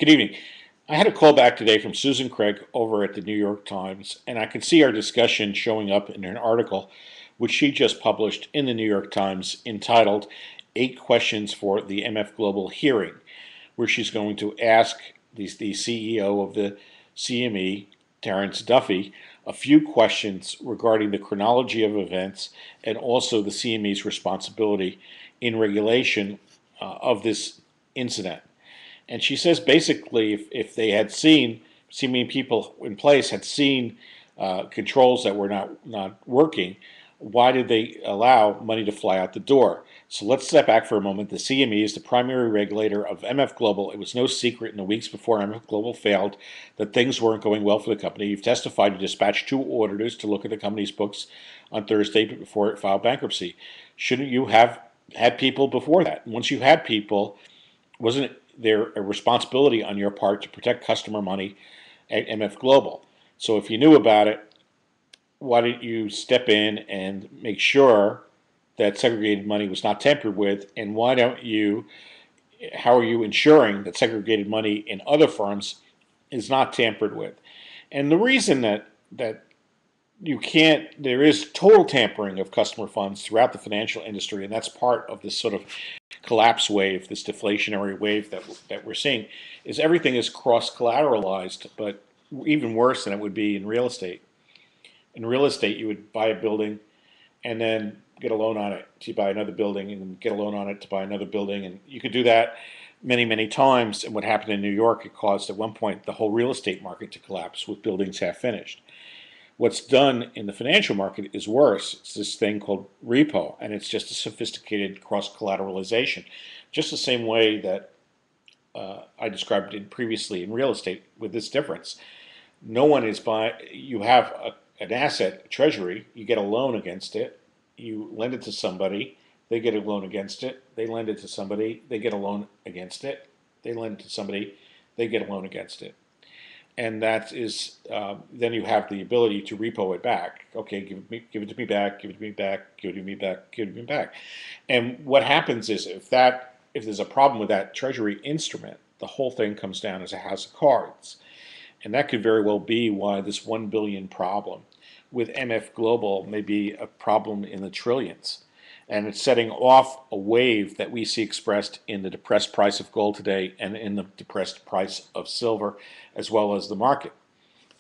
Good evening. I had a call back today from Susan Craig over at the New York Times, and I could see our discussion showing up in an article which she just published in the New York Times entitled Eight Questions for the MF Global Hearing, where she's going to ask the CEO of the CME, Terrence Duffy, a few questions regarding the chronology of events and also the CME's responsibility in regulation of this incident. And she says basically, if they had seen, many people in place had seen controls that were not working, why did they allow money to fly out the door? So let's step back for a moment. The CME is the primary regulator of MF Global. It was no secret in the weeks before MF Global failed that things weren't going well for the company. You've testified to dispatch two auditors to look at the company's books on Thursday before it filed bankruptcy. Shouldn't you have had people before that? Once you had people, wasn't there a responsibility on your part to protect customer money at MF Global? So if you knew about it, why didn't you step in and make sure that segregated money was not tampered with? And why don't you, how are you ensuring that segregated money in other firms is not tampered with? And the reason that you can't, there is total tampering of customer funds throughout the financial industry, and that's part of this sort of collapse wave, this deflationary wave that we're seeing, is everything is cross collateralized, but even worse than it would be in real estate. In real estate, you would buy a building and then get a loan on it to buy another building and get a loan on it to buy another building. And you could do that many, many times. And what happened in New York, it caused at one point the whole real estate market to collapse with buildings half finished. What's done in the financial market is worse. It's this thing called repo, and it's just a sophisticated cross collateralization. Just the same way that I described it previously in real estate, with this difference. No one is buying, you have an asset, a treasury, you get a loan against it, you lend it to somebody, they get a loan against it, they lend it to somebody, they get a loan against it, they lend it to somebody, they get a loan against it. And that is, then you have the ability to repo it back. Okay, give it to me back, give it to me back, give it to me back, give it to me back. And what happens is if there's a problem with that treasury instrument, the whole thing comes down as a house of cards. And that could very well be why this 1 billion problem with MF Global may be a problem in the trillions. And it's setting off a wave that we see expressed in the depressed price of gold today and in the depressed price of silver, as well as the market.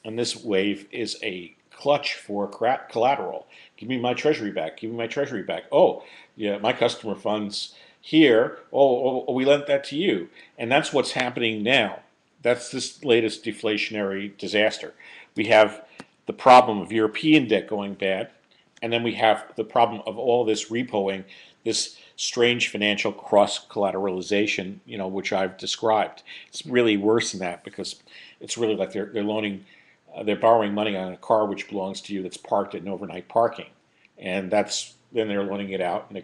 And this wave is a clutch for collateral. Give me my treasury back. Give me my treasury back. Oh, yeah, my customer funds here. Oh, we lent that to you. And that's what's happening now. That's this latest deflationary disaster. We have the problem of European debt going bad, and then we have the problem of all this repoing, this strange financial cross collateralization, which I've described. It's really worse than that because it's really like they're borrowing money on a car which belongs to you that's parked in overnight parking, and then they're loaning it out and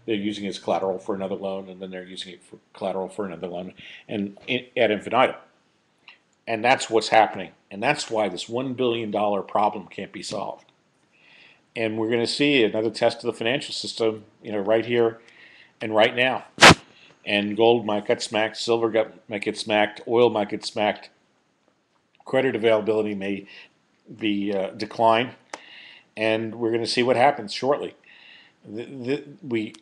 they're using it as collateral for another loan, and then they're using it for collateral for another loan, and ad infinitum. And that's what's happening, and that's why this $1 billion problem can't be solved. And we're going to see another test of the financial system, right here and right now. And gold might get smacked, might get smacked, oil might get smacked, credit availability may be decline, and we're going to see what happens shortly. The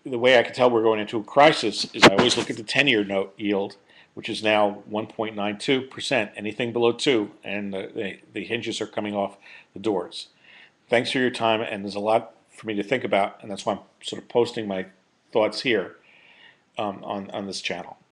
way I can tell we're going into a crisis is I always look at the 10-year note yield, which is now 1.92%. Anything below 2, and the hinges are coming off the doors. Thanks for your time, and there's a lot for me to think about, and that's why I'm sort of posting my thoughts here on this channel.